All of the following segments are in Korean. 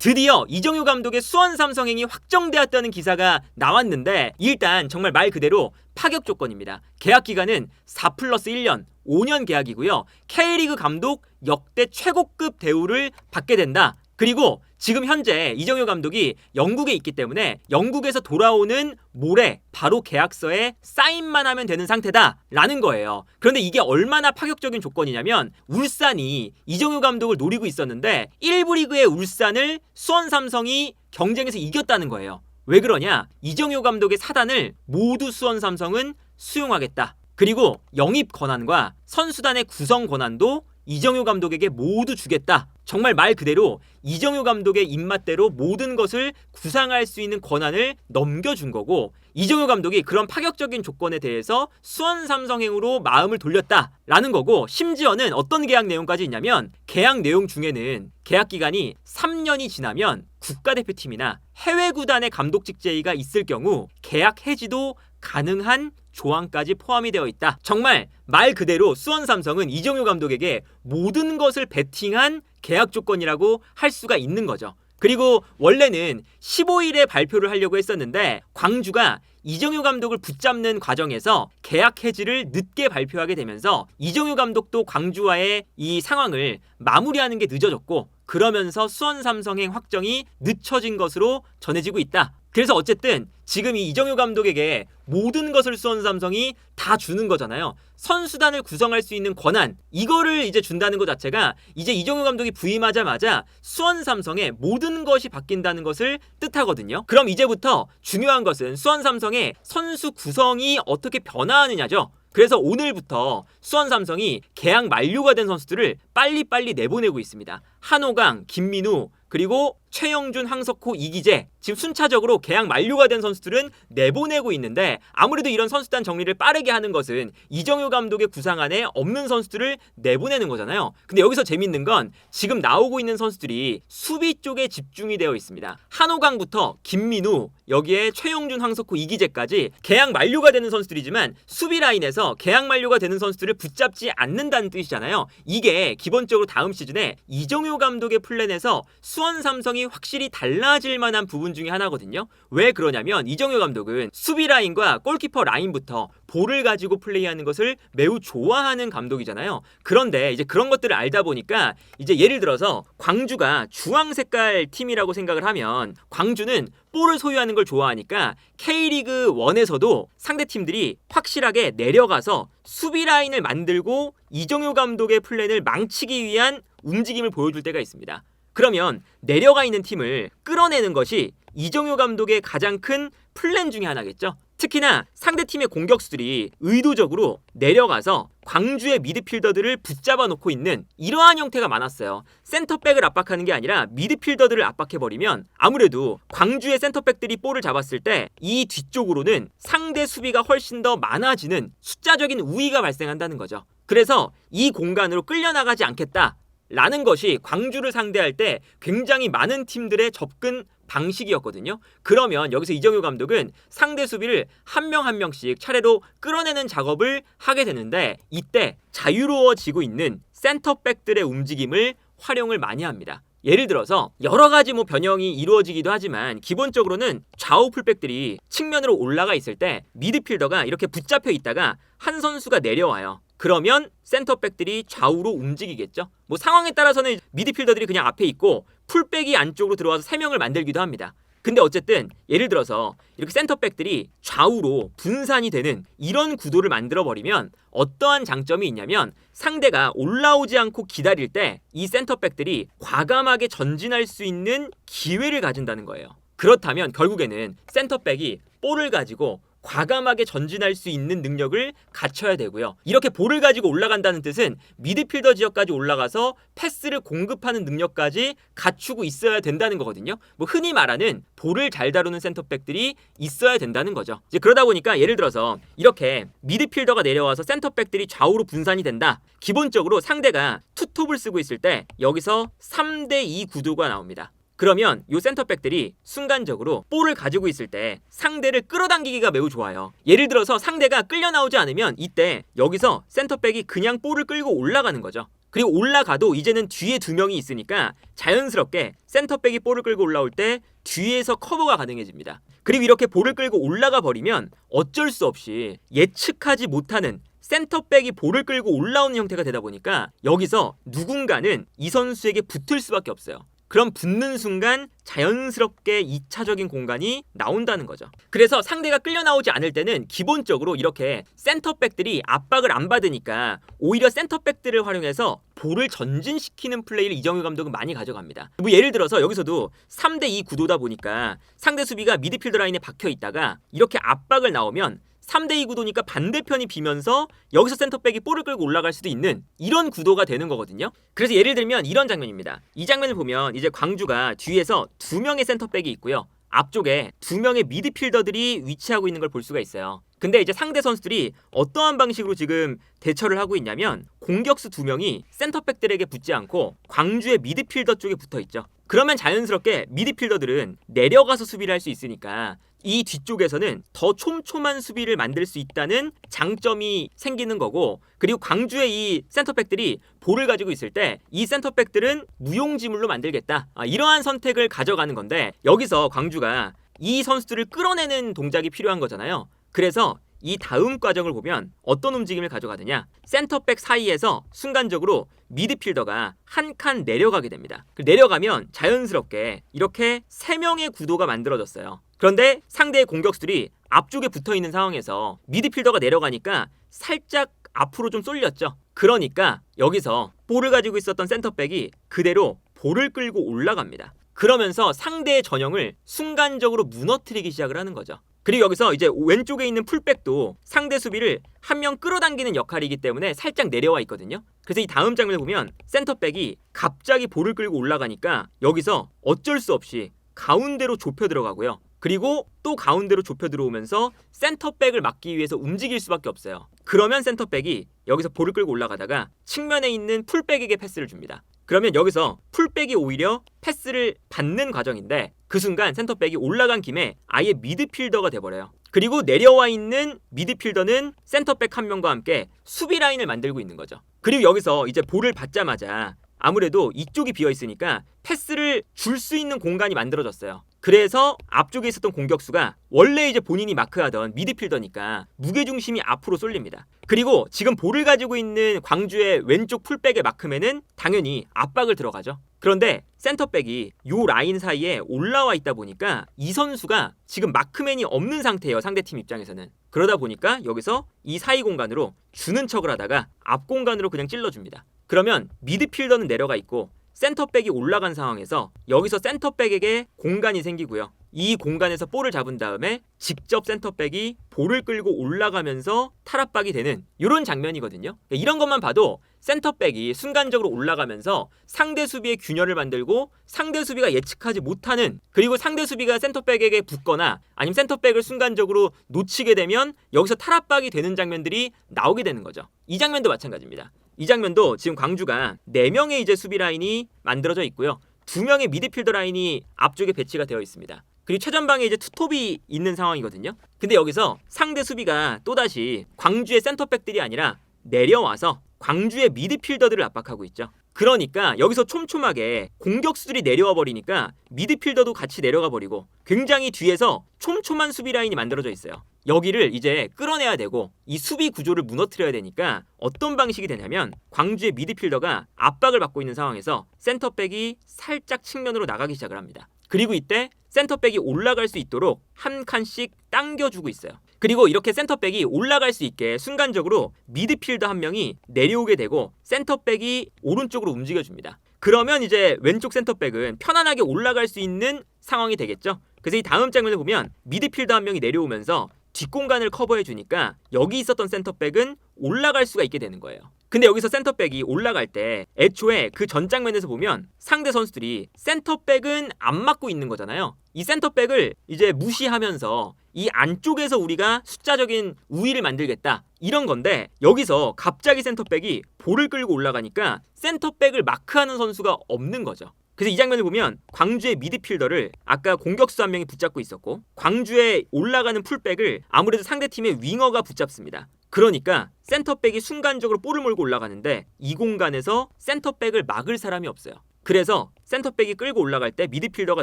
드디어 이정효 감독의 수원 삼성행이 확정되었다는 기사가 나왔는데 일단 정말 말 그대로 파격 조건입니다. 계약 기간은 4+1년, 5년 계약이고요. K리그 감독 역대 최고급 대우를 받게 된다. 그리고 지금 현재 이정효 감독이 영국에 있기 때문에 영국에서 돌아오는 모레 바로 계약서에 사인만 하면 되는 상태다라는 거예요. 그런데 이게 얼마나 파격적인 조건이냐면 울산이 이정효 감독을 노리고 있었는데 1부 리그의 울산을 수원 삼성이 경쟁에서 이겼다는 거예요. 왜 그러냐? 이정효 감독의 사단을 모두 수원 삼성은 수용하겠다. 그리고 영입 권한과 선수단의 구성 권한도 이정효 감독에게 모두 주겠다. 정말 말 그대로 이정효 감독의 입맛대로 모든 것을 구상할 수 있는 권한을 넘겨준 거고 이정효 감독이 그런 파격적인 조건에 대해서 수원 삼성행으로 마음을 돌렸다라는 거고 심지어는 어떤 계약 내용까지 있냐면 계약 내용 중에는 계약 기간이 3년이 지나면 국가대표팀이나 해외 구단의 감독직 제의가 있을 경우 계약 해지도 가능한 조항까지 포함이 되어 있다. 정말 말 그대로 수원 삼성은 이정효 감독에게 모든 것을 베팅한 계약 조건이라고 할 수가 있는 거죠. 그리고 원래는 15일에 발표를 하려고 했었는데 광주가 이정효 감독을 붙잡는 과정에서 계약 해지를 늦게 발표하게 되면서 이정효 감독도 광주와의 이 상황을 마무리하는 게 늦어졌고 그러면서 수원 삼성행 확정이 늦춰진 것으로 전해지고 있다. 그래서 어쨌든 지금 이 이정효 감독에게 모든 것을 수원 삼성이 다 주는 거잖아요. 선수단을 구성할 수 있는 권한 이거를 이제 준다는 것 자체가 이제 이정효 감독이 부임하자마자 수원 삼성의 모든 것이 바뀐다는 것을 뜻하거든요. 그럼 이제부터 중요한 것은 수원 삼성의 선수 구성이 어떻게 변화하느냐죠. 그래서 오늘부터 수원 삼성이 계약 만료가 된 선수들을 빨리빨리 내보내고 있습니다. 한호강, 김민우, 그리고 최영준, 황석호, 이기재 지금 순차적으로 계약 만료가 된 선수들은 내보내고 있는데 아무래도 이런 선수단 정리를 빠르게 하는 것은 이정효 감독의 구상안에 없는 선수들을 내보내는 거잖아요. 근데 여기서 재밌는 건 지금 나오고 있는 선수들이 수비 쪽에 집중이 되어 있습니다. 한호강부터 김민우, 여기에 최영준, 황석호, 이기재까지 계약 만료가 되는 선수들이지만 수비 라인에서 계약 만료가 되는 선수들을 붙잡지 않는다는 뜻이잖아요. 이게 기본적으로 다음 시즌에 이정효 감독의 플랜에서 수원 삼성이 확실히 달라질 만한 부분 중에 하나거든요. 왜 그러냐면 이정효 감독은 수비 라인과 골키퍼 라인부터 볼을 가지고 플레이하는 것을 매우 좋아하는 감독이잖아요. 그런데 이제 그런 것들을 알다 보니까 이제 예를 들어서 광주가 주황 색깔 팀이라고 생각을 하면 광주는 볼을 소유하는 걸 좋아하니까 K리그 1에서도 상대 팀들이 확실하게 내려가서 수비 라인을 만들고 이정효 감독의 플랜을 망치기 위한 움직임을 보여줄 때가 있습니다. 그러면 내려가 있는 팀을 끌어내는 것이 이정효 감독의 가장 큰 플랜 중에 하나겠죠. 특히나 상대팀의 공격수들이 의도적으로 내려가서 광주의 미드필더들을 붙잡아 놓고 있는 이러한 형태가 많았어요. 센터백을 압박하는 게 아니라 미드필더들을 압박해버리면 아무래도 광주의 센터백들이 볼을 잡았을 때 이 뒤쪽으로는 상대 수비가 훨씬 더 많아지는 숫자적인 우위가 발생한다는 거죠. 그래서 이 공간으로 끌려나가지 않겠다 라는 것이 광주를 상대할 때 굉장히 많은 팀들의 접근 방식이었거든요. 그러면 여기서 이정효 감독은 상대 수비를 한 명 한 명씩 차례로 끌어내는 작업을 하게 되는데 이때 자유로워지고 있는 센터백들의 움직임을 활용을 많이 합니다. 예를 들어서 여러 가지 변형이 이루어지기도 하지만 기본적으로는 좌우 풀백들이 측면으로 올라가 있을 때 미드필더가 이렇게 붙잡혀 있다가 한 선수가 내려와요. 그러면 센터백들이 좌우로 움직이겠죠. 상황에 따라서는 미드필더들이 그냥 앞에 있고 풀백이 안쪽으로 들어와서 3명을 만들기도 합니다. 근데 어쨌든 예를 들어서 이렇게 센터백들이 좌우로 분산이 되는 이런 구도를 만들어버리면 어떠한 장점이 있냐면 상대가 올라오지 않고 기다릴 때 이 센터백들이 과감하게 전진할 수 있는 기회를 가진다는 거예요. 그렇다면 결국에는 센터백이 볼을 가지고 과감하게 전진할 수 있는 능력을 갖춰야 되고요. 이렇게 볼을 가지고 올라간다는 뜻은 미드필더 지역까지 올라가서 패스를 공급하는 능력까지 갖추고 있어야 된다는 거거든요. 흔히 말하는 볼을 잘 다루는 센터백들이 있어야 된다는 거죠. 이제 그러다 보니까 예를 들어서 이렇게 미드필더가 내려와서 센터백들이 좌우로 분산이 된다. 기본적으로 상대가 투톱을 쓰고 있을 때 여기서 3대2 구도가 나옵니다. 그러면 이 센터백들이 순간적으로 볼을 가지고 있을 때 상대를 끌어당기기가 매우 좋아요. 예를 들어서 상대가 끌려 나오지 않으면 이때 여기서 센터백이 그냥 볼을 끌고 올라가는 거죠. 그리고 올라가도 이제는 뒤에 두 명이 있으니까 자연스럽게 센터백이 볼을 끌고 올라올 때 뒤에서 커버가 가능해집니다. 그리고 이렇게 볼을 끌고 올라가 버리면 어쩔 수 없이 예측하지 못하는 센터백이 볼을 끌고 올라오는 형태가 되다 보니까 여기서 누군가는 이 선수에게 붙을 수밖에 없어요. 그럼 붙는 순간 자연스럽게 2차적인 공간이 나온다는 거죠. 그래서 상대가 끌려 나오지 않을 때는 기본적으로 이렇게 센터백들이 압박을 안 받으니까 오히려 센터백들을 활용해서 볼을 전진시키는 플레이를 이정효 감독은 많이 가져갑니다. 뭐 예를 들어서 여기서도 3대2 구도다 보니까 상대 수비가 미드필더 라인에 박혀 있다가 이렇게 압박을 나오면 3대2 구도니까 반대편이 비면서 여기서 센터백이 볼을 끌고 올라갈 수도 있는 이런 구도가 되는 거거든요. 그래서 예를 들면 이런 장면입니다. 이 장면을 보면 이제 광주가 뒤에서 2명의 센터백이 있고요. 앞쪽에 2명의 미드필더들이 위치하고 있는 걸 볼 수가 있어요. 근데 이제 상대 선수들이 어떠한 방식으로 지금 대처를 하고 있냐면 공격수 2명이 센터백들에게 붙지 않고 광주의 미드필더 쪽에 붙어 있죠. 그러면 자연스럽게 미드필더들은 내려가서 수비를 할 수 있으니까 이 뒤쪽에서는 더 촘촘한 수비를 만들 수 있다는 장점이 생기는 거고, 그리고 광주의 이 센터백들이 볼을 가지고 있을 때 이 센터백들은 무용지물로 만들겠다, 이러한 선택을 가져가는 건데, 여기서 광주가 이 선수들을 끌어내는 동작이 필요한 거잖아요. 그래서 이 다음 과정을 보면 어떤 움직임을 가져가느냐, 센터백 사이에서 순간적으로 미드필더가 한 칸 내려가게 됩니다. 내려가면 자연스럽게 이렇게 3명의 구도가 만들어졌어요. 그런데 상대의 공격수들이 앞쪽에 붙어있는 상황에서 미드필더가 내려가니까 살짝 앞으로 좀 쏠렸죠. 그러니까 여기서 볼을 가지고 있었던 센터백이 그대로 볼을 끌고 올라갑니다. 그러면서 상대의 전형을 순간적으로 무너뜨리기 시작을 하는 거죠. 그리고 여기서 이제 왼쪽에 있는 풀백도 상대 수비를 한 명 끌어당기는 역할이기 때문에 살짝 내려와 있거든요. 그래서 이 다음 장면을 보면 센터백이 갑자기 볼을 끌고 올라가니까 여기서 어쩔 수 없이 가운데로 좁혀 들어가고요. 그리고 또 가운데로 좁혀 들어오면서 센터백을 막기 위해서 움직일 수밖에 없어요. 그러면 센터백이 여기서 볼을 끌고 올라가다가 측면에 있는 풀백에게 패스를 줍니다. 그러면 여기서 풀백이 오히려 패스를 받는 과정인데 그 순간 센터백이 올라간 김에 아예 미드필더가 돼버려요. 그리고 내려와 있는 미드필더는 센터백 한 명과 함께 수비 라인을 만들고 있는 거죠. 그리고 여기서 이제 볼을 받자마자 아무래도 이쪽이 비어있으니까 패스를 줄 수 있는 공간이 만들어졌어요. 그래서 앞쪽에 있었던 공격수가 원래 이제 본인이 마크하던 미드필더니까 무게중심이 앞으로 쏠립니다. 그리고 지금 볼을 가지고 있는 광주의 왼쪽 풀백의 마크맨은 당연히 압박을 들어가죠. 그런데 센터백이 요 라인 사이에 올라와 있다 보니까 이 선수가 지금 마크맨이 없는 상태예요. 상대팀 입장에서는. 그러다 보니까 여기서 이 사이 공간으로 주는 척을 하다가 앞 공간으로 그냥 찔러줍니다. 그러면 미드필더는 내려가 있고 센터백이 올라간 상황에서 여기서 센터백에게 공간이 생기고요. 이 공간에서 볼을 잡은 다음에 직접 센터백이 볼을 끌고 올라가면서 탈압박이 되는 이런 장면이거든요. 이런 것만 봐도 센터백이 순간적으로 올라가면서 상대 수비의 균열을 만들고 상대 수비가 예측하지 못하는, 그리고 상대 수비가 센터백에게 붙거나 아니면 센터백을 순간적으로 놓치게 되면 여기서 탈압박이 되는 장면들이 나오게 되는 거죠. 이 장면도 마찬가지입니다. 이 장면도 지금 광주가 4명의 이제 수비 라인이 만들어져 있고요. 2명의 미드필더 라인이 앞쪽에 배치가 되어 있습니다. 그리고 최전방에 이제 투톱이 있는 상황이거든요. 근데 여기서 상대 수비가 또다시 광주의 센터백들이 아니라 내려와서 광주의 미드필더들을 압박하고 있죠. 그러니까 여기서 촘촘하게 공격수들이 내려와 버리니까 미드필더도 같이 내려가 버리고 굉장히 뒤에서 촘촘한 수비 라인이 만들어져 있어요. 여기를 이제 끌어내야 되고 이 수비 구조를 무너뜨려야 되니까 어떤 방식이 되냐면 광주의 미드필더가 압박을 받고 있는 상황에서 센터백이 살짝 측면으로 나가기 시작을 합니다. 그리고 이때 센터백이 올라갈 수 있도록 한 칸씩 당겨주고 있어요. 그리고 이렇게 센터백이 올라갈 수 있게 순간적으로 미드필더 한 명이 내려오게 되고 센터백이 오른쪽으로 움직여줍니다. 그러면 이제 왼쪽 센터백은 편안하게 올라갈 수 있는 상황이 되겠죠. 그래서 이 다음 장면을 보면 미드필더 한 명이 내려오면서 뒷공간을 커버해 주니까 여기 있었던 센터백은 올라갈 수가 있게 되는 거예요. 근데 여기서 센터백이 올라갈 때 애초에 그 전 장면에서 보면 상대 선수들이 센터백은 안 막고 있는 거잖아요. 이 센터백을 이제 무시하면서 이 안쪽에서 우리가 숫자적인 우위를 만들겠다, 이런 건데 여기서 갑자기 센터백이 볼을 끌고 올라가니까 센터백을 마크하는 선수가 없는 거죠. 그래서 이 장면을 보면 광주의 미드필더를 아까 공격수 한 명이 붙잡고 있었고 광주의 올라가는 풀백을 아무래도 상대팀의 윙어가 붙잡습니다. 그러니까 센터백이 순간적으로 볼을 몰고 올라가는데 이 공간에서 센터백을 막을 사람이 없어요. 그래서 센터백이 끌고 올라갈 때 미드필더가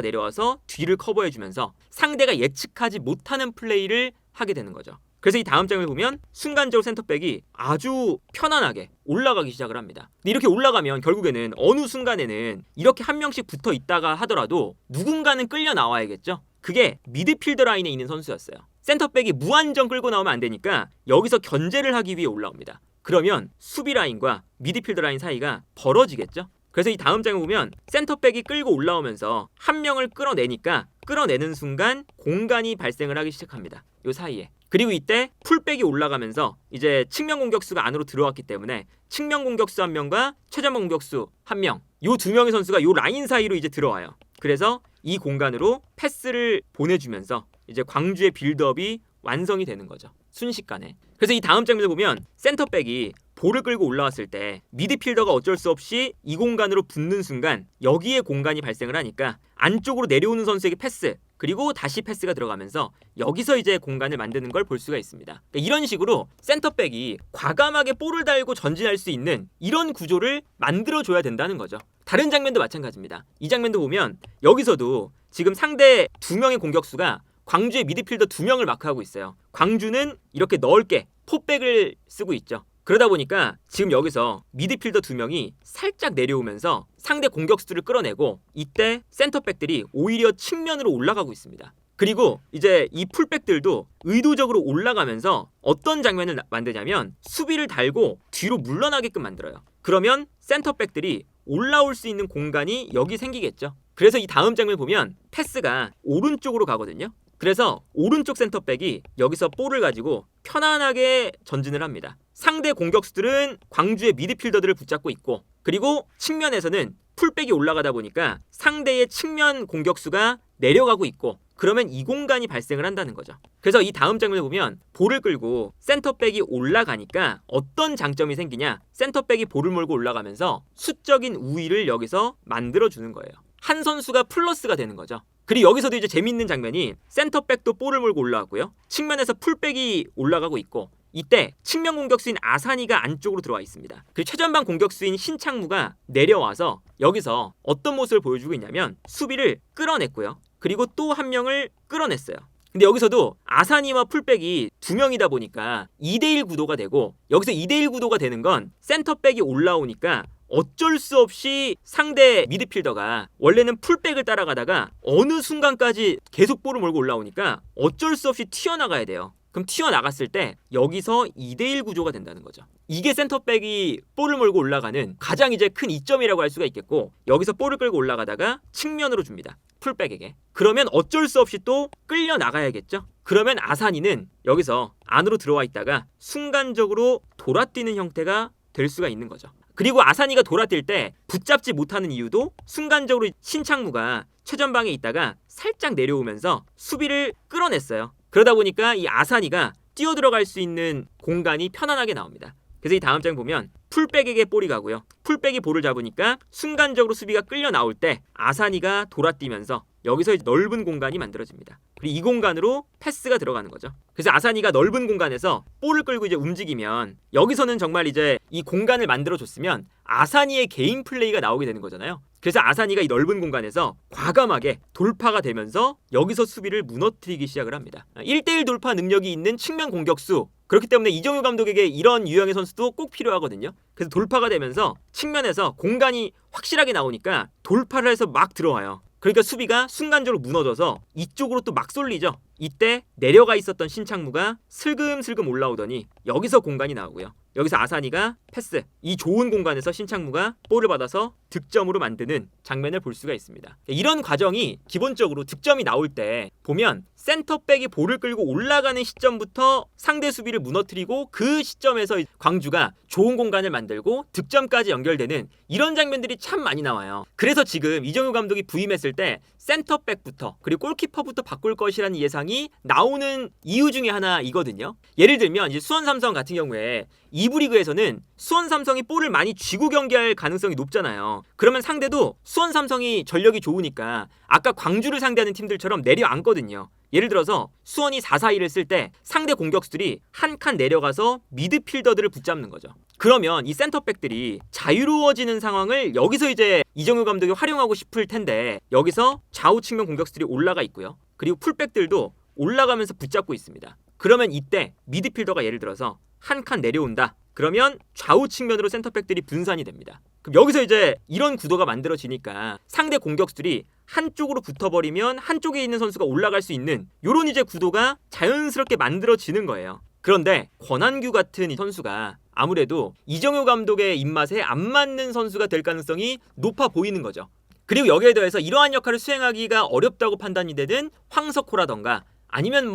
내려와서 뒤를 커버해주면서 상대가 예측하지 못하는 플레이를 하게 되는 거죠. 그래서 이 다음 장을 보면 순간적으로 센터백이 아주 편안하게 올라가기 시작을 합니다. 근데 이렇게 올라가면 결국에는 어느 순간에는 이렇게 한 명씩 붙어 있다가 하더라도 누군가는 끌려 나와야겠죠. 그게 미드필더 라인에 있는 선수였어요. 센터백이 무한정 끌고 나오면 안 되니까 여기서 견제를 하기 위해 올라옵니다. 그러면 수비 라인과 미드필더 라인 사이가 벌어지겠죠. 그래서 이 다음 장을 보면 센터백이 끌고 올라오면서 한 명을 끌어내니까 끌어내는 순간 공간이 발생을 하기 시작합니다. 요 사이에. 그리고 이때 풀백이 올라가면서 이제 측면 공격수가 안으로 들어왔기 때문에 측면 공격수 한 명과 최전방 공격수 한 명, 요 두 명의 선수가 요 라인 사이로 이제 들어와요. 그래서 이 공간으로 패스를 보내주면서 이제 광주의 빌드업이 완성이 되는 거죠. 순식간에. 그래서 이 다음 장면을 보면 센터백이 볼을 끌고 올라왔을 때 미드필더가 어쩔 수 없이 이 공간으로 붙는 순간 여기에 공간이 발생을 하니까 안쪽으로 내려오는 선수에게 패스, 그리고 다시 패스가 들어가면서 여기서 이제 공간을 만드는 걸 볼 수가 있습니다. 그러니까 이런 식으로 센터백이 과감하게 볼을 달고 전진할 수 있는 이런 구조를 만들어줘야 된다는 거죠. 다른 장면도 마찬가지입니다. 이 장면도 보면 여기서도 지금 상대 두 명의 공격수가 광주의 미드필더 두 명을 마크하고 있어요. 광주는 이렇게 넓게 포백을 쓰고 있죠. 그러다 보니까 지금 여기서 미드필더 두 명이 살짝 내려오면서 상대 공격수들을 끌어내고 이때 센터백들이 오히려 측면으로 올라가고 있습니다. 그리고 이제 이 풀백들도 의도적으로 올라가면서 어떤 장면을 만드냐면 수비를 달고 뒤로 물러나게끔 만들어요. 그러면 센터백들이 올라올 수 있는 공간이 여기 생기겠죠. 그래서 이 다음 장면 보면 패스가 오른쪽으로 가거든요. 그래서 오른쪽 센터백이 여기서 볼을 가지고 편안하게 전진을 합니다. 상대 공격수들은 광주의 미드필더들을 붙잡고 있고, 그리고 측면에서는 풀백이 올라가다 보니까 상대의 측면 공격수가 내려가고 있고, 그러면 이 공간이 발생을 한다는 거죠. 그래서 이 다음 장면을 보면 볼을 끌고 센터백이 올라가니까 어떤 장점이 생기냐, 센터백이 볼을 몰고 올라가면서 수적인 우위를 여기서 만들어주는 거예요. 한 선수가 플러스가 되는 거죠. 그리고 여기서도 이제 재밌는 장면이 센터백도 볼을 몰고 올라왔고요, 측면에서 풀백이 올라가고 있고, 이때 측면 공격수인 아사니가 안쪽으로 들어와 있습니다. 그리고 최전방 공격수인 신창무가 내려와서 여기서 어떤 모습을 보여주고 있냐면 수비를 끌어냈고요, 그리고 또 한 명을 끌어냈어요. 근데 여기서도 아사니와 풀백이 두 명이다 보니까 2대1 구도가 되고, 여기서 2대1 구도가 되는 건 센터백이 올라오니까 어쩔 수 없이 상대 미드필더가 원래는 풀백을 따라가다가 어느 순간까지 계속 볼을 몰고 올라오니까 어쩔 수 없이 튀어나가야 돼요. 그럼 튀어나갔을 때 여기서 2대1 구조가 된다는 거죠. 이게 센터백이 볼을 몰고 올라가는 가장 이제 큰 이점이라고 할 수가 있겠고, 여기서 볼을 끌고 올라가다가 측면으로 줍니다. 풀백에게. 그러면 어쩔 수 없이 또 끌려 나가야겠죠. 그러면 아사니는 여기서 안으로 들어와 있다가 순간적으로 돌아뛰는 형태가 될 수가 있는 거죠. 그리고 아사니가 돌아뛸 때 붙잡지 못하는 이유도 순간적으로 신창무가 최전방에 있다가 살짝 내려오면서 수비를 끌어냈어요. 그러다 보니까 이 아사니가 뛰어들어갈 수 있는 공간이 편안하게 나옵니다. 그래서 이 다음 장 보면 풀백에게 볼이 가고요, 풀백이 볼을 잡으니까 순간적으로 수비가 끌려 나올 때 아사니가 돌아뛰면서 여기서 넓은 공간이 만들어집니다. 그리고 이 공간으로 패스가 들어가는 거죠. 그래서 아사니가 넓은 공간에서 볼을 끌고 이제 움직이면 여기서는 정말 이제 이 공간을 만들어줬으면 아사니의 개인 플레이가 나오게 되는 거잖아요. 그래서 아사니가 이 넓은 공간에서 과감하게 돌파가 되면서 여기서 수비를 무너뜨리기 시작을 합니다. 1대1 돌파 능력이 있는 측면 공격수, 그렇기 때문에 이정효 감독에게 이런 유형의 선수도 꼭 필요하거든요. 그래서 돌파가 되면서 측면에서 공간이 확실하게 나오니까 돌파를 해서 막 들어와요. 그러니까 수비가 순간적으로 무너져서 이쪽으로 또 막 쏠리죠. 이때 내려가 있었던 신창무가 슬금슬금 올라오더니 여기서 공간이 나오고요, 여기서 아사니가 패스, 이 좋은 공간에서 신창무가 볼을 받아서 득점으로 만드는 장면을 볼 수가 있습니다. 이런 과정이 기본적으로 득점이 나올 때 보면 센터백이 볼을 끌고 올라가는 시점부터 상대 수비를 무너뜨리고 그 시점에서 광주가 좋은 공간을 만들고 득점까지 연결되는 이런 장면들이 참 많이 나와요. 그래서 지금 이정효 감독이 부임했을 때 센터백부터 그리고 골키퍼부터 바꿀 것이라는 예상이 나오는 이유 중에 하나이거든요. 예를 들면 이제 수원 삼성 같은 경우에 2부 리그에서는 수원 삼성이 볼을 많이 쥐고 경기할 가능성이 높잖아요. 그러면 상대도 수원 삼성이 전력이 좋으니까 아까 광주를 상대하는 팀들처럼 내려앉거든요. 예를 들어서 수원이 4-4-2를 쓸 때 상대 공격수들이 한 칸 내려가서 미드필더들을 붙잡는 거죠. 그러면 이 센터백들이 자유로워지는 상황을 여기서 이제 이정효 감독이 활용하고 싶을 텐데 여기서 좌우 측면 공격수들이 올라가 있고요. 그리고 풀백들도 올라가면서 붙잡고 있습니다. 그러면 이때 미드필더가 예를 들어서 한 칸 내려온다. 그러면 좌우 측면으로 센터백들이 분산이 됩니다. 그럼 여기서 이제 이런 구도가 만들어지니까 상대 공격수들이 한쪽으로 붙어버리면 한쪽에 있는 선수가 올라갈 수 있는 이런 이제 구도가 자연스럽게 만들어지는 거예요. 그런데 권한규 같은 이 선수가 아무래도 이정효 감독의 입맛에 안 맞는 선수가 될 가능성이 높아 보이는 거죠. 그리고 여기에 더해서 이러한 역할을 수행하기가 어렵다고 판단이 되는 황석호라던가 아니면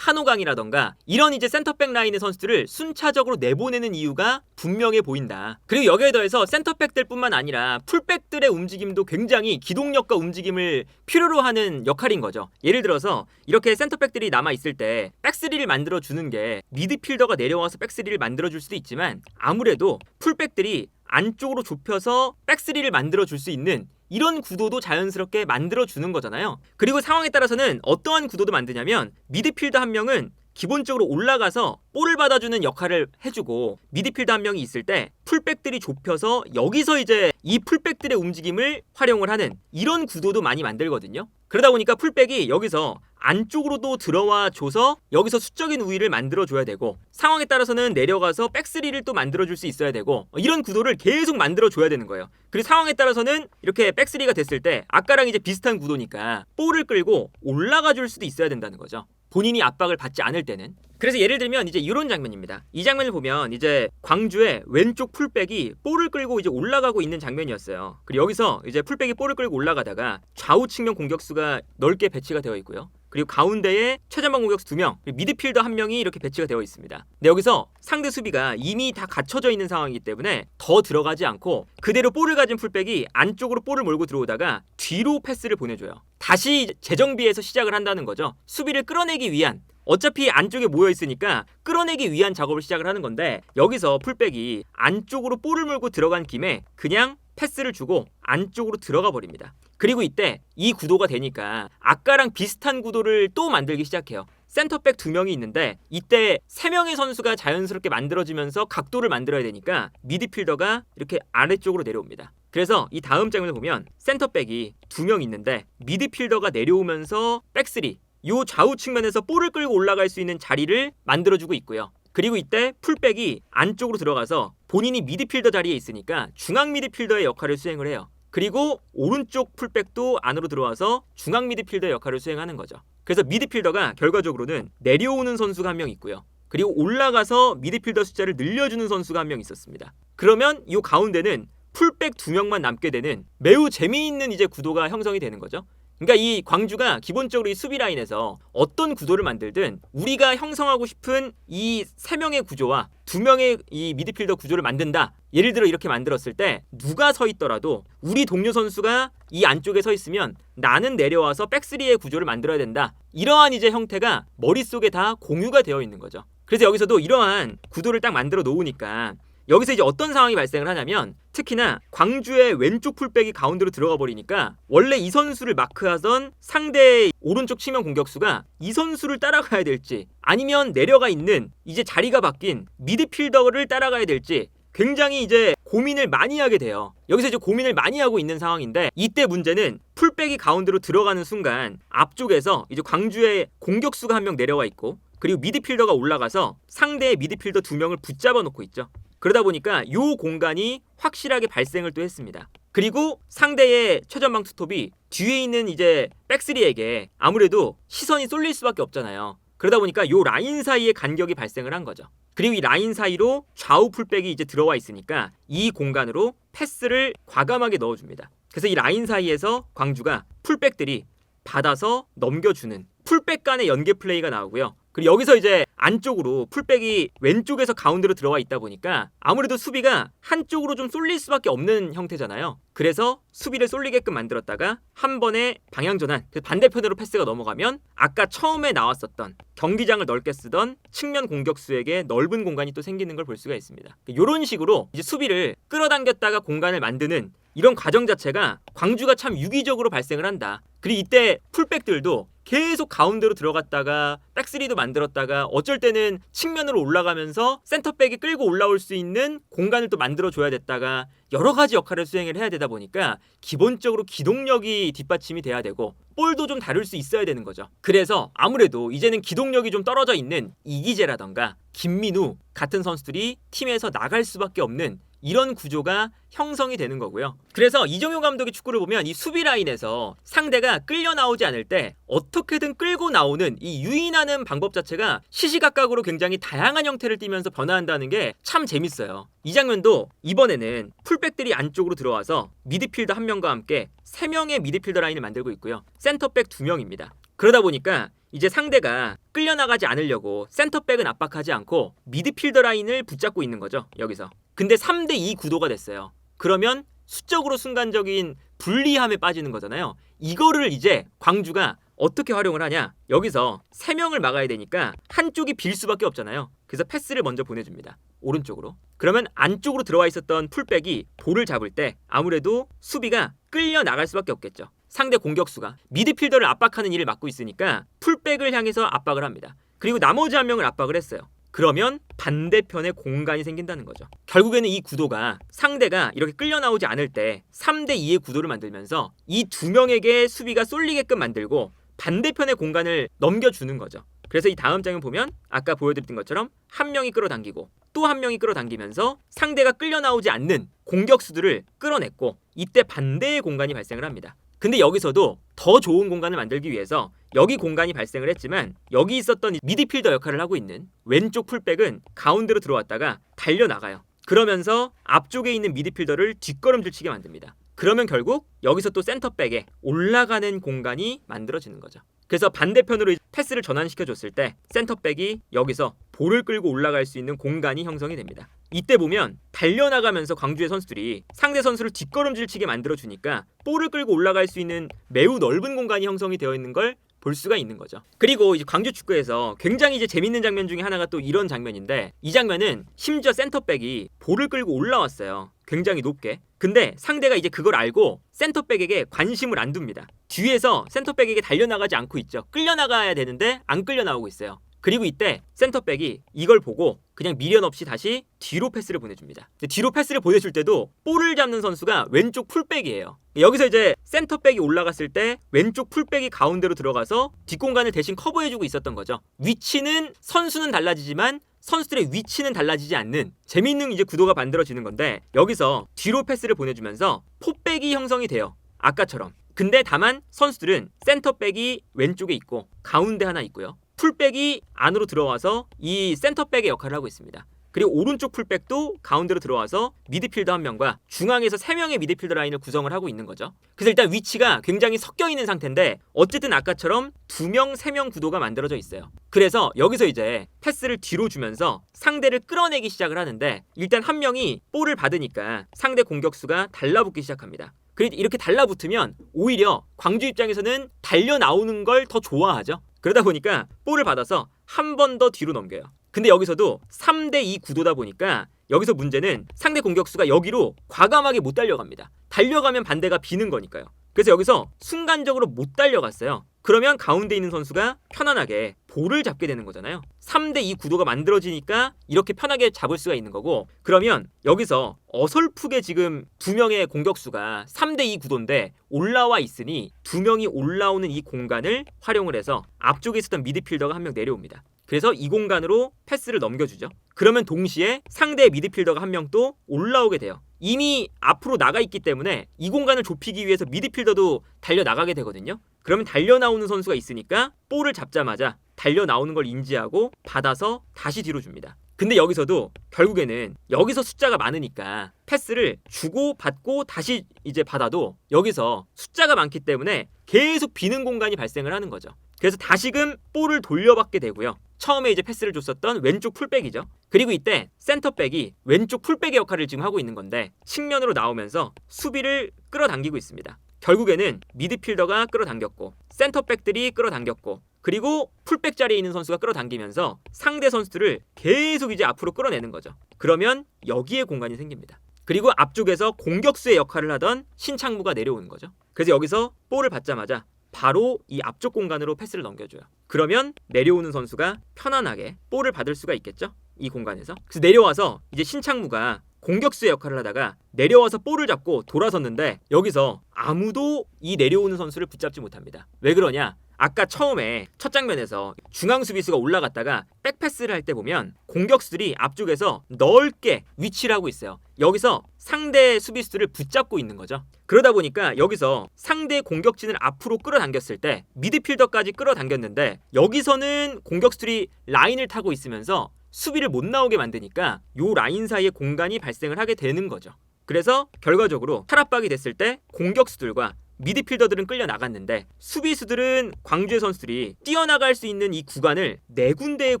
한호강이라던가 이런 이제 센터백 라인의 선수들을 순차적으로 내보내는 이유가 분명해 보인다. 그리고 여기에 더해서 센터백들 뿐만 아니라 풀백들의 움직임도 굉장히 기동력과 움직임을 필요로 하는 역할인 거죠. 예를 들어서 이렇게 센터백들이 남아있을 때 백스리를 만들어주는 게 미드필더가 내려와서 백스리를 만들어줄 수도 있지만 아무래도 풀백들이 안쪽으로 좁혀서 백스리를 만들어줄 수 있는 이런 구도도 자연스럽게 만들어주는 거잖아요. 그리고 상황에 따라서는 어떠한 구도도 만드냐면 미드필더 한 명은 기본적으로 올라가서 볼을 받아주는 역할을 해주고 미드필더 한 명이 있을 때 풀백들이 좁혀서 여기서 이제 이 풀백들의 움직임을 활용을 하는 이런 구도도 많이 만들거든요. 그러다 보니까 풀백이 여기서 안쪽으로도 들어와 줘서 여기서 수적인 우위를 만들어줘야 되고 상황에 따라서는 내려가서 백스리를 또 만들어줄 수 있어야 되고 이런 구도를 계속 만들어줘야 되는 거예요. 그리고 상황에 따라서는 이렇게 백스리가 됐을 때 아까랑 이제 비슷한 구도니까 볼을 끌고 올라가 줄 수도 있어야 된다는 거죠. 본인이 압박을 받지 않을 때는. 그래서 예를 들면 이제 이런 장면입니다. 이 장면을 보면 이제 광주의 왼쪽 풀백이 볼을 끌고 이제 올라가고 있는 장면이었어요. 그리고 여기서 이제 풀백이 볼을 끌고 올라가다가 좌우 측면 공격수가 넓게 배치가 되어 있고요. 그리고 가운데에 최전방 공격수 2명, 미드필더 1명이 이렇게 배치가 되어 있습니다. 근데 여기서 상대 수비가 이미 다 갖춰져 있는 상황이기 때문에 더 들어가지 않고 그대로 볼을 가진 풀백이 안쪽으로 볼을 몰고 들어오다가 뒤로 패스를 보내줘요. 다시 재정비해서 시작을 한다는 거죠. 수비를 끌어내기 위한, 어차피 안쪽에 모여 있으니까 끌어내기 위한 작업을 시작을 하는 건데 여기서 풀백이 안쪽으로 볼을 몰고 들어간 김에 그냥 패스를 주고 안쪽으로 들어가 버립니다. 그리고 이때 이 구도가 되니까 아까랑 비슷한 구도를 또 만들기 시작해요. 센터백 2명이 있는데 이때 3명의 선수가 자연스럽게 만들어지면서 각도를 만들어야 되니까 미드필더가 이렇게 아래쪽으로 내려옵니다. 그래서 이 다음 장면을 보면 센터백이 2명 있는데 미드필더가 내려오면서 백스리, 요 좌우 측면에서 볼을 끌고 올라갈 수 있는 자리를 만들어주고 있고요. 그리고 이때 풀백이 안쪽으로 들어가서 본인이 미드필더 자리에 있으니까 중앙 미드필더의 역할을 수행을 해요. 그리고 오른쪽 풀백도 안으로 들어와서 중앙 미드필더의 역할을 수행하는 거죠. 그래서 미드필더가 결과적으로는 내려오는 선수가 1명 있고요. 그리고 올라가서 미드필더 숫자를 늘려주는 선수가 1명 있었습니다. 그러면 이 가운데는 풀백 2명만 남게 되는 매우 재미있는 이제 구도가 형성이 되는 거죠. 그러니까 이 광주가 기본적으로 이 수비 라인에서 어떤 구도를 만들든 우리가 형성하고 싶은 이 3명의 구조와 2명의 이 미드필더 구조를 만든다. 예를 들어 이렇게 만들었을 때 누가 서 있더라도 우리 동료 선수가 이 안쪽에 서 있으면 나는 내려와서 백스리의 구조를 만들어야 된다. 이러한 이제 형태가 머릿속에 다 공유가 되어 있는 거죠. 그래서 여기서도 이러한 구도를 딱 만들어 놓으니까 여기서 이제 어떤 상황이 발생을 하냐면 특히나 광주의 왼쪽 풀백이 가운데로 들어가 버리니까 원래 이 선수를 마크하던 상대의 오른쪽 측면 공격수가 이 선수를 따라가야 될지 아니면 내려가 있는 이제 자리가 바뀐 미드필더를 따라가야 될지 굉장히 이제 고민을 많이 하게 돼요. 여기서 이제 고민을 많이 하고 있는 상황인데 이때 문제는 풀백이 가운데로 들어가는 순간 앞쪽에서 이제 광주의 공격수가 1명 내려와 있고 그리고 미드필더가 올라가서 상대의 미드필더 2명을 붙잡아 놓고 있죠. 그러다 보니까 이 공간이 확실하게 발생을 또 했습니다. 그리고 상대의 최전방 투톱이 뒤에 있는 이제 백스리에게 아무래도 시선이 쏠릴 수밖에 없잖아요. 그러다 보니까 이 라인 사이에 간격이 발생을 한 거죠. 그리고 이 라인 사이로 좌우 풀백이 이제 들어와 있으니까 이 공간으로 패스를 과감하게 넣어줍니다. 그래서 이 라인 사이에서 광주가 풀백들이 받아서 넘겨주는 풀백 간의 연계 플레이가 나오고요. 그리고 여기서 이제 안쪽으로 풀백이 왼쪽에서 가운데로 들어와 있다 보니까 아무래도 수비가 한쪽으로 좀 쏠릴 수밖에 없는 형태잖아요. 그래서 수비를 쏠리게끔 만들었다가 한 번에 방향 전환, 반대편으로 패스가 넘어가면 아까 처음에 나왔었던 경기장을 넓게 쓰던 측면 공격수에게 넓은 공간이 또 생기는 걸 볼 수가 있습니다. 이런 식으로 이제 수비를 끌어당겼다가 공간을 만드는 이런 과정 자체가 광주가 참 유기적으로 발생을 한다. 그리고 이때 풀백들도 계속 가운데로 들어갔다가 백스리도 만들었다가 어쩔 때는 측면으로 올라가면서 센터백이 끌고 올라올 수 있는 공간을 또 만들어줘야 됐다가 여러 가지 역할을 수행을 해야 되다 보니까 기본적으로 기동력이 뒷받침이 돼야 되고 볼도 좀 다룰 수 있어야 되는 거죠. 그래서 아무래도 이제는 기동력이 좀 떨어져 있는 이기재라던가 김민우 같은 선수들이 팀에서 나갈 수밖에 없는 이런 구조가 형성이 되는 거고요. 그래서 이정효 감독이 축구를 보면 이 수비 라인에서 상대가 끌려 나오지 않을 때 어떻게든 끌고 나오는 이 유인하는 방법 자체가 시시각각으로 굉장히 다양한 형태를 띠면서 변화한다는 게 참 재밌어요. 이 장면도 이번에는 풀백들이 안쪽으로 들어와서 미드필더 1명과 함께 3명의 미드필더 라인을 만들고 있고요. 센터백 2명입니다. 그러다 보니까 이제 상대가 끌려나가지 않으려고 센터백은 압박하지 않고 미드필더 라인을 붙잡고 있는 거죠. 여기서. 근데 3대2 구도가 됐어요. 그러면 수적으로 순간적인 불리함에 빠지는 거잖아요. 이거를 이제 광주가 어떻게 활용을 하냐? 여기서 3명을 막아야 되니까 한쪽이 빌 수밖에 없잖아요. 그래서 패스를 먼저 보내줍니다. 오른쪽으로. 그러면 안쪽으로 들어와 있었던 풀백이 볼을 잡을 때 아무래도 수비가 끌려 나갈 수밖에 없겠죠. 상대 공격수가 미드필더를 압박하는 일을 맡고 있으니까 풀백을 향해서 압박을 합니다. 그리고 나머지 한 명을 압박을 했어요. 그러면 반대편에 공간이 생긴다는 거죠. 결국에는 이 구도가 상대가 이렇게 끌려 나오지 않을 때 3대2의 구도를 만들면서 이 2명에게 수비가 쏠리게끔 만들고 반대편의 공간을 넘겨주는 거죠. 그래서 이 다음 장면 보면 아까 보여드렸던 것처럼 한 명이 끌어당기고 또 한 명이 끌어당기면서 상대가 끌려 나오지 않는 공격수들을 끌어냈고 이때 반대의 공간이 발생을 합니다. 근데 여기서도 더 좋은 공간을 만들기 위해서 여기 공간이 발생을 했지만 여기 있었던 미드필더 역할을 하고 있는 왼쪽 풀백은 가운데로 들어왔다가 달려나가요. 그러면서 앞쪽에 있는 미드필더를 뒷걸음질치게 만듭니다. 그러면 결국 여기서 또 센터백에 올라가는 공간이 만들어지는 거죠. 그래서 반대편으로 패스를 전환시켜줬을 때 센터백이 여기서 볼을 끌고 올라갈 수 있는 공간이 형성이 됩니다. 이때 보면 달려나가면서 광주의 선수들이 상대 선수를 뒷걸음질치게 만들어주니까 볼을 끌고 올라갈 수 있는 매우 넓은 공간이 형성이 되어 있는 걸 볼 수가 있는 거죠. 그리고 이제 광주 축구에서 굉장히 이제 재밌는 장면 중에 하나가 또 이런 장면인데 이 장면은 심지어 센터백이 볼을 끌고 올라왔어요. 굉장히 높게. 근데 상대가 이제 그걸 알고 센터백에게 관심을 안 둡니다. 뒤에서 센터백에게 달려나가지 않고 있죠. 끌려나가야 되는데 안 끌려나오고 있어요. 그리고 이때 센터백이 이걸 보고 그냥 미련 없이 다시 뒤로 패스를 보내줍니다. 뒤로 패스를 보내줄 때도 볼을 잡는 선수가 왼쪽 풀백이에요. 여기서 이제 센터백이 올라갔을 때 왼쪽 풀백이 가운데로 들어가서 뒷공간을 대신 커버해주고 있었던 거죠. 위치는 선수는 달라지지만 선수들의 위치는 달라지지 않는 재미있는 이제 구도가 만들어지는 건데 여기서 뒤로 패스를 보내주면서 포백이 형성이 돼요. 아까처럼. 근데 다만 선수들은 센터백이 왼쪽에 있고 가운데 하나 있고요. 풀백이 안으로 들어와서 이 센터백의 역할을 하고 있습니다. 그리고 오른쪽 풀백도 가운데로 들어와서 미드필더 1명과 중앙에서 3명의 미드필더 라인을 구성을 하고 있는 거죠. 그래서 일단 위치가 굉장히 섞여 있는 상태인데 어쨌든 아까처럼 2명, 3명 구도가 만들어져 있어요. 그래서 여기서 이제 패스를 뒤로 주면서 상대를 끌어내기 시작을 하는데 일단 한 명이 볼을 받으니까 상대 공격수가 달라붙기 시작합니다. 이렇게 달라붙으면 오히려 광주 입장에서는 달려 나오는 걸 더 좋아하죠. 그러다 보니까 볼을 받아서 한 번 더 뒤로 넘겨요. 근데 여기서도 3대2 구도다 보니까 여기서 문제는 상대 공격수가 여기로 과감하게 못 달려갑니다. 달려가면 반대가 비는 거니까요. 그래서 여기서 순간적으로 못 달려갔어요. 그러면 가운데 있는 선수가 편안하게 볼을 잡게 되는 거잖아요. 3대2 구도가 만들어지니까 이렇게 편하게 잡을 수가 있는 거고 그러면 여기서 어설프게 지금 2명의 공격수가 3대2 구도인데 올라와 있으니 2명이 올라오는 이 공간을 활용을 해서 앞쪽에 있었던 미드필더가 한 명 내려옵니다. 그래서 이 공간으로 패스를 넘겨주죠. 그러면 동시에 상대 미드필더가 한 명 또 올라오게 돼요. 이미 앞으로 나가 있기 때문에 이 공간을 좁히기 위해서 미드필더도 달려나가게 되거든요. 그러면 달려나오는 선수가 있으니까 볼을 잡자마자 달려나오는 걸 인지하고 받아서 다시 뒤로 줍니다. 근데 여기서도 결국에는 여기서 숫자가 많으니까 패스를 주고 받고 다시 이제 받아도 여기서 숫자가 많기 때문에 계속 비는 공간이 발생을 하는 거죠. 그래서 다시금 볼을 돌려받게 되고요. 처음에 이제 패스를 줬었던 왼쪽 풀백이죠. 그리고 이때 센터백이 왼쪽 풀백의 역할을 지금 하고 있는 건데 측면으로 나오면서 수비를 끌어당기고 있습니다. 결국에는 미드필더가 끌어당겼고 센터백들이 끌어당겼고 그리고 풀백 자리에 있는 선수가 끌어당기면서 상대 선수들을 계속 이제 앞으로 끌어내는 거죠. 그러면 여기에 공간이 생깁니다. 그리고 앞쪽에서 공격수의 역할을 하던 신창무가 내려오는 거죠. 그래서 여기서 볼을 받자마자 바로 이 앞쪽 공간으로 패스를 넘겨줘요. 그러면 내려오는 선수가 편안하게 볼을 받을 수가 있겠죠? 이 공간에서. 그래서 내려와서 이제 신창무가 공격수의 역할을 하다가 내려와서 볼을 잡고 돌아섰는데 여기서 아무도 이 내려오는 선수를 붙잡지 못합니다. 왜 그러냐? 아까 처음에 첫 장면에서 중앙 수비수가 올라갔다가 백패스를 할 때 보면 공격수들이 앞쪽에서 넓게 위치를 하고 있어요. 여기서 상대 수비수들을 붙잡고 있는 거죠. 그러다 보니까 여기서 상대 공격진을 앞으로 끌어당겼을 때 미드필더까지 끌어당겼는데 여기서는 공격수들이 라인을 타고 있으면서 수비를 못 나오게 만드니까 요 라인 사이에 공간이 발생을 하게 되는 거죠. 그래서 결과적으로 탈압박이 됐을 때 공격수들과 미드필더들은 끌려 나갔는데 수비수들은 광주의 선수들이 뛰어나갈 수 있는 이 구간을 4군데의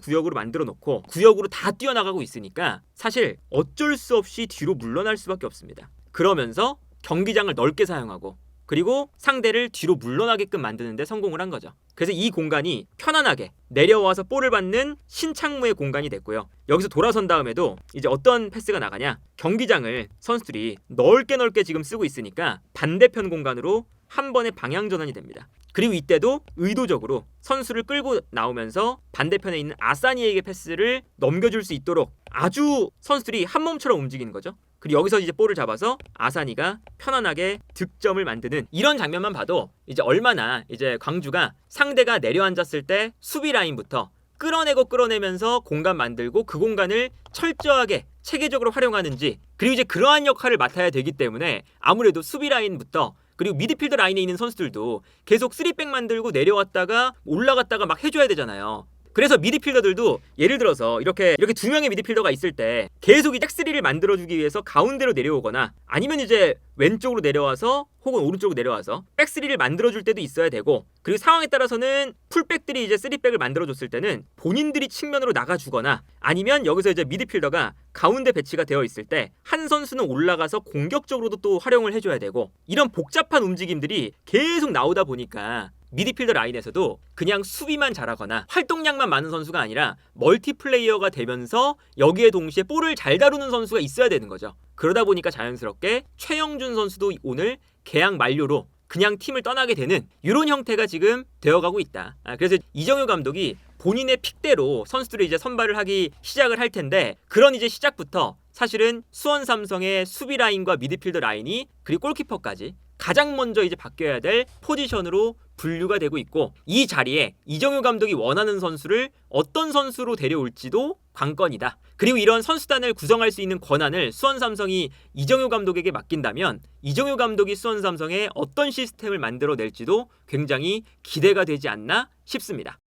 구역으로 만들어 놓고 구역으로 다 뛰어나가고 있으니까 사실 어쩔 수 없이 뒤로 물러날 수밖에 없습니다. 그러면서 경기장을 넓게 사용하고 그리고 상대를 뒤로 물러나게끔 만드는 데 성공을 한 거죠. 그래서 이 공간이 편안하게 내려와서 볼을 받는 신창무의 공간이 됐고요. 여기서 돌아선 다음에도 이제 어떤 패스가 나가냐? 경기장을 선수들이 넓게 지금 쓰고 있으니까 반대편 공간으로 한 번의 방향 전환이 됩니다. 그리고 이때도 의도적으로 선수를 끌고 나오면서 반대편에 있는 아사니에게 패스를 넘겨줄 수 있도록 아주 선수들이 한 몸처럼 움직이는 거죠. 그리고 여기서 이제 볼을 잡아서 아사니가 편안하게 득점을 만드는 이런 장면만 봐도 이제 얼마나 이제 광주가 상대가 내려앉았을 때 수비 라인부터 끌어내면서 공간 만들고 그 공간을 철저하게 체계적으로 활용하는지 그리고 이제 그러한 역할을 맡아야 되기 때문에 아무래도 수비 라인부터 그리고 미드필더 라인에 있는 선수들도 계속 3백 만들고 내려왔다가 올라갔다가 막 해줘야 되잖아요. 그래서 미드필더들도 예를 들어서 이렇게 2명의 미드필더가 있을 때 계속 이 백스리를 만들어주기 위해서 가운데로 내려오거나 아니면 이제 왼쪽으로 내려와서 혹은 오른쪽으로 내려와서 백스리를 만들어줄 때도 있어야 되고 그리고 상황에 따라서는 풀백들이 이제 3백을 만들어줬을 때는 본인들이 측면으로 나가주거나 아니면 여기서 이제 미드필더가 가운데 배치가 되어 있을 때 한 선수는 올라가서 공격적으로도 또 활용을 해줘야 되고 이런 복잡한 움직임들이 계속 나오다 보니까 미드필더 라인에서도 그냥 수비만 잘하거나 활동량만 많은 선수가 아니라 멀티플레이어가 되면서 여기에 동시에 볼을 잘 다루는 선수가 있어야 되는 거죠. 그러다 보니까 자연스럽게 최영준 선수도 오늘 계약 만료로 그냥 팀을 떠나게 되는 이런 형태가 지금 되어가고 있다. 그래서 이정효 감독이 본인의 픽대로 선수들을 이제 선발을 하기 시작을 할 텐데 그런 이제 시작부터 사실은 수원 삼성의 수비 라인과 미드필더 라인이 그리고 골키퍼까지 가장 먼저 이제 바뀌어야 될 포지션으로 분류가 되고 있고 이 자리에 이정효 감독이 원하는 선수를 어떤 선수로 데려올지도 관건이다. 그리고 이런 선수단을 구성할 수 있는 권한을 수원 삼성이 이정효 감독에게 맡긴다면 이정효 감독이 수원 삼성에 어떤 시스템을 만들어낼지도 굉장히 기대가 되지 않나 싶습니다.